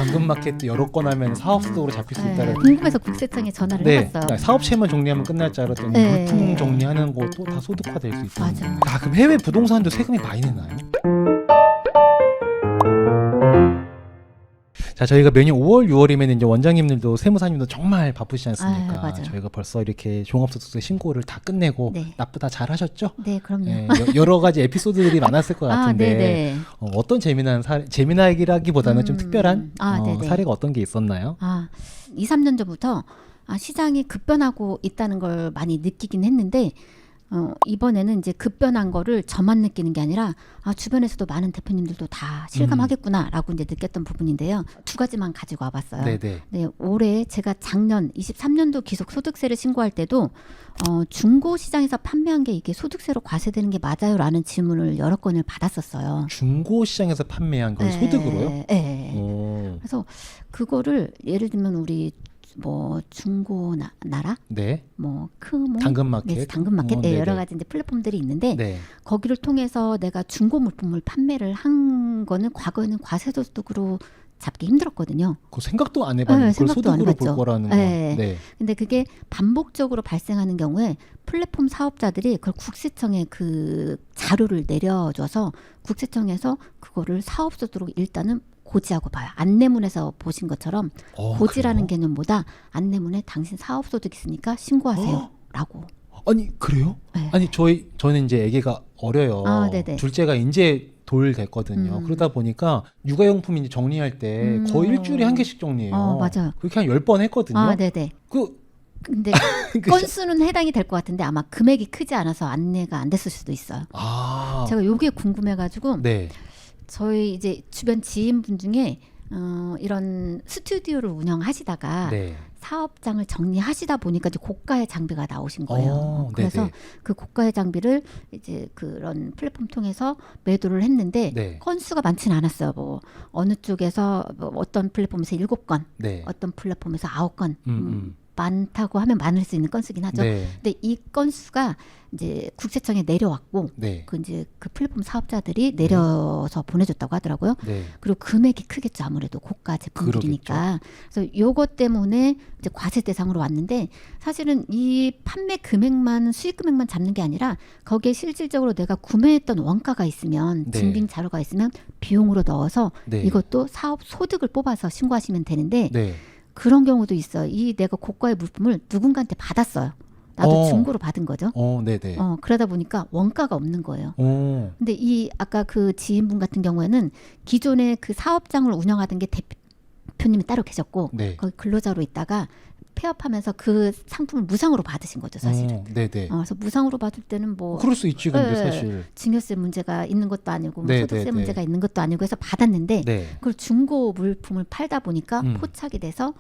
당근마켓 여러 건 하면 사업소득으로 잡힐 수 있다는. 궁금해서 국세청에 전화를 네, 해봤어요. 사업체만 정리하면 끝날 줄 알았더니 네. 물품 정리하는 것도 다 소득화될 수 있다. 맞아요. 그럼 해외 부동산도 세금이 많이 내나요? 자, 저희가 매년 5월, 6월이면 이제 원장님들도 세무사님도 정말 바쁘시지 않습니까? 맞아요. 저희가 벌써 이렇게 종합소득세 신고를 다 끝내고 네. 납부 다 잘하셨죠? 네, 그럼요. 네, 여러 가지 에피소드들이 많았을 것 같은데 네네. 어떤 재미난 재미나기라기보다는 좀 특별한 네네. 사례가 어떤 게 있었나요? 2, 3년 전부터 시장이 급변하고 있다는 걸 많이 느끼긴 했는데 이번에는 이제 급변한 거를 저만 느끼는 게 아니라 주변에서도 많은 대표님들도 다 실감하겠구나라고 이제 느꼈던 부분인데요. 두 가지만 가지고 와봤어요. 네네. 네, 올해 제가 작년 23년도 기속소득세를 신고할 때도 중고 시장에서 판매한 게 이게 소득세로 과세되는 게 맞아요라는 질문을 여러 건을 받았었어요. 중고 시장에서 판매한 걸 소득으로요? 네. 그래서 그거를 예를 들면 우리 뭐 중고 나라, 네. 뭐 크모, 당근마켓, 네, 당근마켓, 여러 가지 이제 플랫폼들이 있는데 네. 거기를 통해서 내가 중고 물품을 판매를 한 거는 과거에는 과세소득으로 잡기 힘들었거든요. 그 생각도 안 해봤는데 그걸 생각도 안 소득으로 볼 해봤죠. 거라는 거. 네. 근데 그게 반복적으로 발생하는 경우에 플랫폼 사업자들이 그걸 국세청에 그 자료를 내려줘서 국세청에서 그거를 사업소득으로 일단은 고지하고 봐요. 안내문에서 보신 것처럼 고지라는 그래요? 개념보다 안내문에 당신 사업소득 있으니까 신고하세요. 라고. 아니 그래요? 네. 아니 저는 이제 아기가 어려요. 네네. 둘째가 이제 돌 됐거든요. 그러다 보니까 육아용품 이제 정리할 때 거의 일주일에 한 개씩 정리해요. 맞아요. 그렇게 한 10번 했거든요. 네네. 그 근데 건수는 해당이 될 것 같은데 아마 금액이 크지 않아서 안내가 안 됐을 수도 있어요. 제가 요게 궁금해가지고 네. 저희 이제 주변 지인분 중에 이런 스튜디오를 운영하시다가 네. 사업장을 정리하시다 보니까 이제 고가의 장비가 나오신 거예요. 그래서 네네. 그 고가의 장비를 이제 그런 플랫폼 통해서 매도를 했는데 네. 건수가 많지는 않았어요. 뭐 어느 쪽에서 뭐 어떤 플랫폼에서 7건, 네. 어떤 플랫폼에서 9건. 많다고 하면 많을 수 있는 건수긴 하죠. 네. 근데 이 건수가 이제 국세청에 내려왔고 네. 그 이제 그 플랫폼 사업자들이 내려서 보내줬다고 하더라고요. 네. 그리고 금액이 크겠죠. 아무래도 고가 제품들이니까. 그래서 요것 때문에 이제 과세 대상으로 왔는데 사실은 이 판매 금액만 수익 금액만 잡는 게 아니라 거기에 실질적으로 내가 구매했던 원가가 있으면 네. 증빙 자료가 있으면 비용으로 넣어서 네. 이것도 사업 소득을 뽑아서 신고하시면 되는데 네. 그런 경우도 있어요. 이 내가 고가의 물품을 누군가한테 받았어요. 나도 중고로 받은 거죠. 네네. 그러다 보니까 원가가 없는 거예요. 오. 근데 이 아까 그 지인분 같은 경우에는 기존에 그 사업장을 운영하던 게 대표님이 따로 계셨고 네. 거기 근로자로 있다가 폐업하면서 그 상품을 무상으로 받으신 거죠, 사실은. 네네. 그래서 무상으로 받을 때는 뭐 그럴 수 있지, 근데 사실. 증여세 문제가 있는 것도 아니고 뭐 네, 소득세 네, 문제가 네. 있는 것도 아니고 해서 받았는데 네. 그걸 중고 물품을 팔다 보니까 포착이 돼서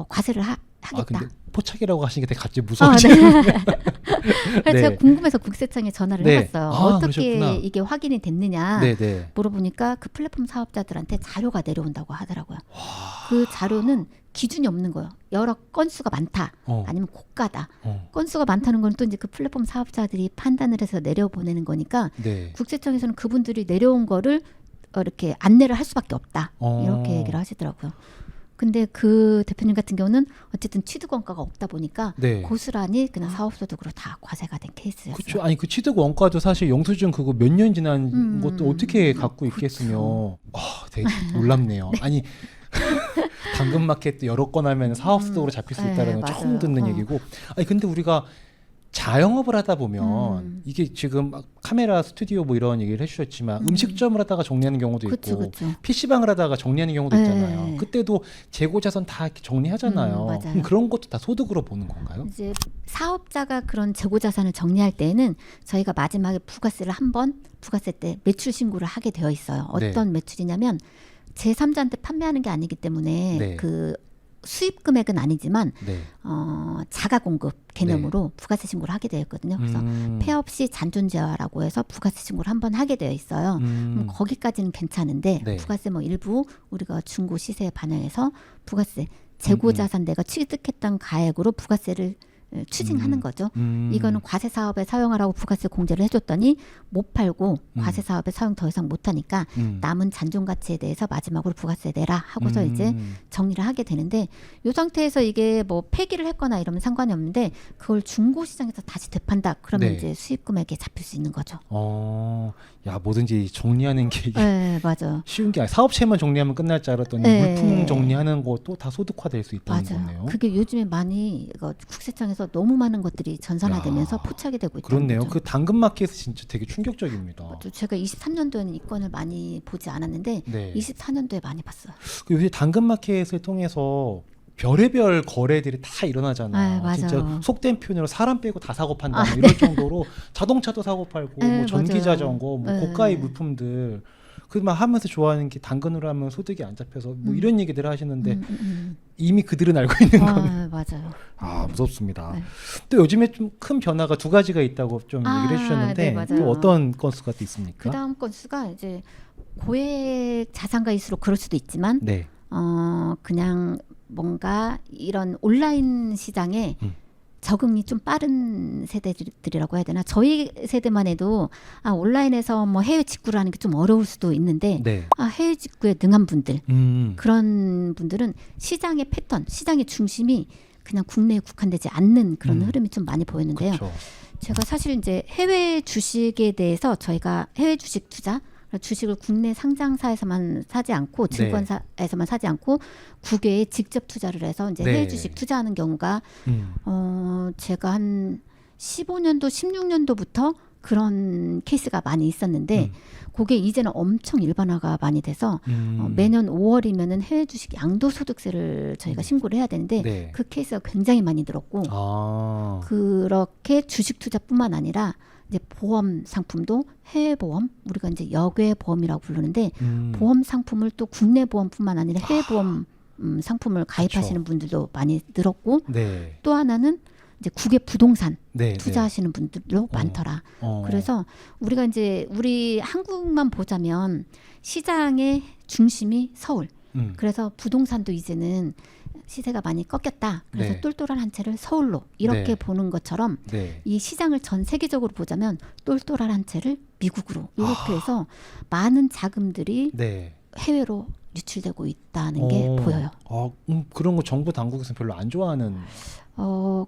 과세를 하겠다. 근데 포착이라고 하시는 게 되게 갑자기 무서워지네요. 그래서 네. 제가 궁금해서 국세청에 전화를 네. 해봤어요. 어떻게 그러셨구나. 이게 확인이 됐느냐 네네. 물어보니까 그 플랫폼 사업자들한테 자료가 내려온다고 하더라고요. 그 자료는 기준이 없는 거예요. 여러 건수가 많다. 아니면 고가다. 건수가 많다는 건 또 이제 그 플랫폼 사업자들이 판단을 해서 내려보내는 거니까 네. 국세청에서는 그분들이 내려온 거를 이렇게 안내를 할 수밖에 없다. 이렇게 얘기를 하시더라고요. 근데 그 대표님 같은 경우는 어쨌든 취득 원가가 없다 보니까 네. 고스란히 그냥 사업소득으로 다 과세가 된 케이스였어요. 그렇죠. 아니 그 취득 원가도 사실 영수증 그거 몇 년 지난 것도 어떻게 갖고 있겠으며. 되게 놀랍네요. 네. 아니 당근마켓 여러 건 하면 사업소득으로 잡힐 수 있다는 건 처음 맞아요. 듣는 얘기고. 아니 근데 우리가 자영업을 하다 보면 이게 지금 막 카메라 스튜디오 뭐 이런 얘기를 해주셨지만 음식점을 하다가 정리하는 경우도 있고 그쵸. PC방을 하다가 정리하는 경우도 있잖아요. 그때도 재고자산 다 이렇게 정리하잖아요. 맞아요. 그럼 그런 것도 다 소득으로 보는 건가요? 이제 사업자가 그런 재고자산을 정리할 때에는 저희가 마지막에 부가세를 부가세 때 매출 신고를 하게 되어 있어요. 어떤 매출이냐면 제3자한테 판매하는 게 아니기 때문에 그 수입 금액은 아니지만 자가 공급 개념으로 부가세 신고를 하게 되어 있거든요. 그래서 폐업 시 잔존재화라고 해서 부가세 신고를 한번 하게 되어 있어요. 그럼 거기까지는 괜찮은데 부가세 뭐 일부 우리가 중고 시세에 반영해서 부가세 재고자산 내가 취득했던 가액으로 부가세를 추징하는 거죠. 이거는 과세 사업에 사용하라고 부가세 공제를 해줬더니 못 팔고 과세 사업에 사용 더 이상 못 하니까 남은 잔존 가치에 대해서 마지막으로 부가세 내라 하고서 이제 정리를 하게 되는데 이 상태에서 이게 뭐 폐기를 했거나 이러면 상관이 없는데 그걸 중고 시장에서 다시 되판다 그러면 네. 이제 수입 금액에 잡힐 수 있는 거죠. 야 뭐든지 정리하는 게 이게 네, 맞아. 쉬운 게 아니라 사업체만 정리하면 끝날 줄 알았더니 네. 물품 정리하는 것도 다 소득화될 수 있다는 맞아요. 거네요. 그게 요즘에 많이 이거 국세청에서 너무 많은 것들이 전산화되면서 포착이 되고 있다는 그렇네요. 거죠. 그 당근마켓이 진짜 되게 충격적입니다. 맞죠. 제가 23년도에는 이 건을 많이 보지 않았는데 네. 24년도에 많이 봤어요. 그 요새 당근마켓을 통해서 별의별 거래들이 다 일어나잖아요. 맞아요. 진짜 속된 표현으로 사람 빼고 다 사고 판다 뭐 네. 이럴 정도로 자동차도 사고 팔고 네, 뭐 전기 맞아요. 자전거 뭐 네. 고가의 물품들 그만 하면서 좋아하는 게 당근으로 하면 소득이 안 잡혀서 뭐 이런 얘기들 하시는데 이미 그들은 알고 있는 거는 맞아요. 무섭습니다. 네. 또 요즘에 좀 큰 변화가 두 가지가 있다고 좀 얘기를 해주셨는데 네, 맞아요. 또 어떤 건수가 또 있습니까? 그 다음 건수가 이제 고액 자산가일수록 그럴 수도 있지만 네. 그냥 뭔가 이런 온라인 시장에 적응이 좀 빠른 세대들이라고 해야 되나? 저희 세대만 해도 온라인에서 뭐 해외 직구를 하는 게 좀 어려울 수도 있는데 네. 해외 직구에 능한 분들 그런 분들은 시장의 패턴, 시장의 중심이 그냥 국내에 국한되지 않는 그런 흐름이 좀 많이 보였는데요. 그렇죠. 제가 사실 이제 해외 주식에 대해서 저희가 해외 주식 투자 주식을 국내 상장사에서만 사지 않고 증권사에서만 사지 않고 국외에 직접 투자를 해서 이제 네. 해외 주식 투자하는 경우가 제가 한 15년도 16년도부터 그런 케이스가 많이 있었는데 그게 이제는 엄청 일반화가 많이 돼서 매년 5월이면은 해외 주식 양도소득세를 저희가 신고를 해야 되는데 네. 그 케이스가 굉장히 많이 늘었고 그렇게 주식 투자뿐만 아니라 이제 보험 상품도 해외 보험, 우리가 이제 역외 보험이라고 부르는데 보험 상품을 또 국내 보험뿐만 아니라 해외 보험 상품을 가입하시는 분들도 많이 늘었고 네. 또 하나는 이제 국외 부동산 네, 투자하시는 분들도 많더라. 그래서 우리가 이제 우리 한국만 보자면 시장의 중심이 서울. 그래서 부동산도 이제는 시세가 많이 꺾였다. 그래서 네. 똘똘한 한 채를 서울로 이렇게 네. 보는 것처럼 네. 이 시장을 전 세계적으로 보자면 똘똘한 한 채를 미국으로 이렇게 해서 많은 자금들이 네. 해외로 유출되고 있다는 게 보여요. 그런 거 정부 당국에서는 별로 안 좋아하는.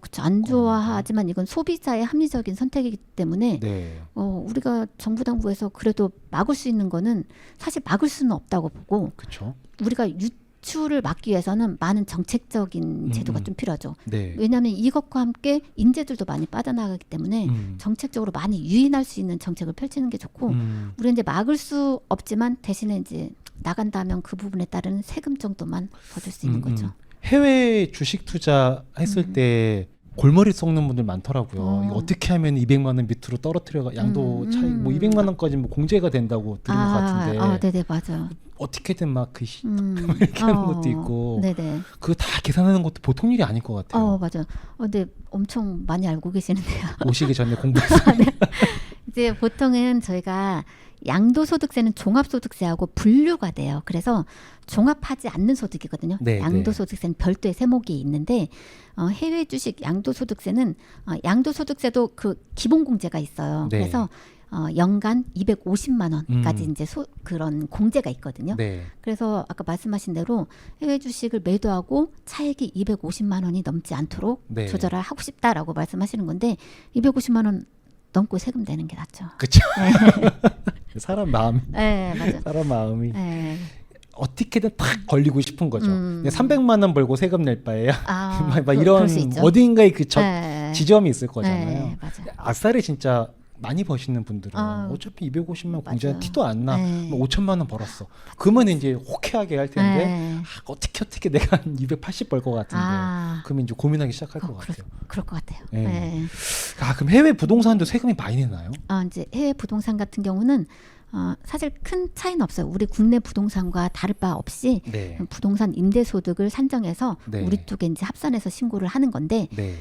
그쵸. 안 좋아하지만 이건 소비자의 합리적인 선택이기 때문에 네. 우리가 정부 당국에서 그래도 막을 수 있는 거는 사실 막을 수는 없다고 보고 그렇죠. 우리가 유출을 막기 위해서는 많은 정책적인 제도가 좀 필요하죠. 네. 왜냐하면 이것과 함께 인재들도 많이 빠져나가기 때문에 정책적으로 많이 유인할 수 있는 정책을 펼치는 게 좋고 우리는 이제 막을 수 없지만 대신에 이제 나간다면 그 부분에 따른 세금 정도만 거둘 수 있는 거죠. 해외 주식 투자했을 때 골머리 썩는 분들 많더라고요. 이거 어떻게 하면 200만 원 밑으로 떨어뜨려 양도 차익 뭐 200만 원까지 뭐 공제가 된다고 들은 것 같은데. 네네 맞아. 어떻게든 막 그 이렇게 하는 것도 있고. 네네. 그거 다 계산하는 것도 보통 일이 아닐 것 같아요. 맞아. 근데 엄청 많이 알고 계시는데요. 오시기 전에 공부했어요. 네. 이제 보통은 저희가 양도소득세는 종합소득세하고 분류가 돼요. 그래서 종합하지 않는 소득이거든요. 네, 양도소득세는 별도의 세목이 있는데 해외 주식 양도소득세는 양도소득세도 그 기본공제가 있어요. 네. 그래서 연간 250만 원까지 이제 그런 공제가 있거든요. 네. 그래서 아까 말씀하신 대로 해외 주식을 매도하고 차익이 250만 원이 넘지 않도록 네. 조절을 하고 싶다라고 말씀하시는 건데 250만 원 넘고 세금 내는 게 낫죠. 그렇죠. 사람 마음. 네, 맞아. 사람 마음이 네. 어떻게든 탁 걸리고 싶은 거죠. 300만 원 벌고 세금 낼 바에야 막 이런 그럴 수 있죠. 어딘가에 그 네. 지점이 있을 거잖아요. 네, 맞아. 아싸리 진짜 많이 버시는 분들은 어차피 250만 공제한 맞아요. 티도 안 나. 네. 뭐 5천만 원 벌었어. 그러면 이제 호쾌하게 할 텐데 네. 어떻게 내가 한 280 벌 것 같은데 그러면 이제 고민하기 시작할 것 같아요. 그럴 것 같아요. 네. 네. 그럼 해외 부동산도 세금이 많이 내나요? 이제 해외 부동산 같은 경우는 사실 큰 차이는 없어요. 우리 국내 부동산과 다를 바 없이 네. 부동산 임대소득을 산정해서 네. 우리 쪽에 이제 합산해서 신고를 하는 건데 네.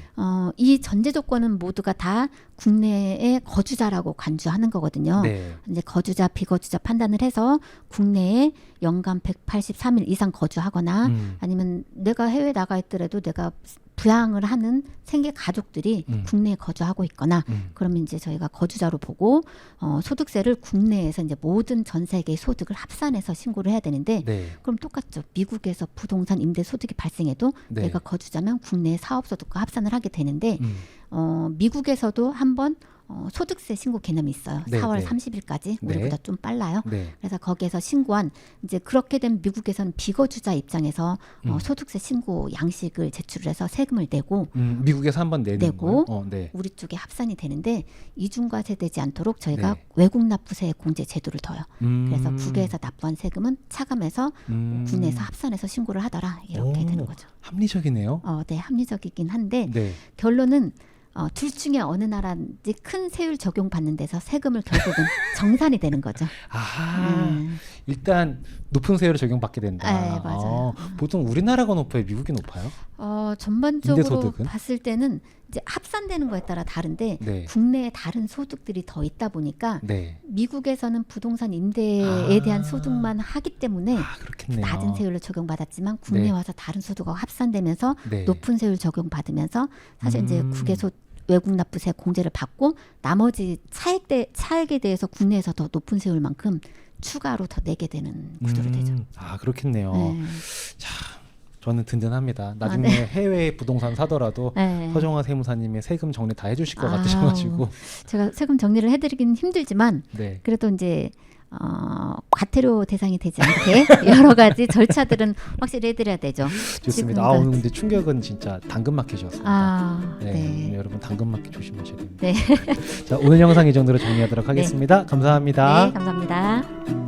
이 전제 조건은 모두가 다 국내의 거주자라고 간주하는 거거든요. 네. 이제 거주자, 비거주자 판단을 해서 국내에 연간 183일 이상 거주하거나 아니면 내가 해외 나가 있더라도 내가 부양을 하는 생계 가족들이 국내에 거주하고 있거나 그러면 이제 저희가 거주자로 보고 소득세를 국내에서 이제 모든 전 세계의 소득을 합산해서 신고를 해야 되는데 네. 그럼 똑같죠. 미국에서 부동산 임대 소득이 발생해도 네. 내가 거주자면 국내 사업 소득과 합산을 하게 되는데 미국에서도 한번 소득세 신고 개념이 있어요. 네, 4월 네. 30일까지 네. 우리보다 좀 빨라요. 네. 그래서 거기에서 신고한 이제 그렇게 되면 미국에서는 비거주자 입장에서 소득세 신고 양식을 제출해서 세금을 내고 미국에서 한번 내고 네. 우리 쪽에 합산이 되는데 이중과세 되지 않도록 저희가 네. 외국 납부세 공제 제도를 둬요. 그래서 음. 국외에서 납부한 세금은 차감해서 국내에서 합산해서 신고를 하더라 이렇게 오, 되는 거죠. 합리적이네요. 네, 합리적이긴 한데 네. 결론은 둘 중에 어느 나라인지 큰 세율 적용받는 데서 세금을 결국은 정산이 되는 거죠. 아하. 일단 높은 세율을 적용받게 된다. 네, 맞아요. 보통 우리나라가 높아요? 미국이 높아요? 전반적으로 임대소득은? 봤을 때는 이제 합산되는 거에 따라 다른데 네. 국내에 다른 소득들이 더 있다 보니까 네. 미국에서는 부동산 임대에 대한 소득만 하기 때문에 그렇겠네요. 낮은 세율로 적용받았지만 국내에 네. 와서 다른 소득하고 합산되면서 네. 높은 세율 적용받으면서 사실 이제 국외소 외국 납부세 공제를 받고 나머지 차액에 대해서 국내에서 더 높은 세율만큼 추가로 더 내게 되는 구조로 되죠. 그렇겠네요. 네. 저는 든든합니다. 나중에 네. 해외 부동산 사더라도 네. 서정화 세무사님의 세금 정리 다 해주실 것 같으셔가지고. 제가 세금 정리를 해드리긴 힘들지만 네. 그래도 이제 과태료 대상이 되지 않게 여러 가지 절차들은 확실히 해드려야 되죠. 좋습니다. 지금도- 오늘 근데 충격은 진짜 당근마켓이었습니다. 네, 네. 여러분 당근마켓 조심하셔야 됩니다. 네. 자, 오늘 영상 이 정도로 정리하도록 하겠습니다. 감사합니다. 네, 감사합니다.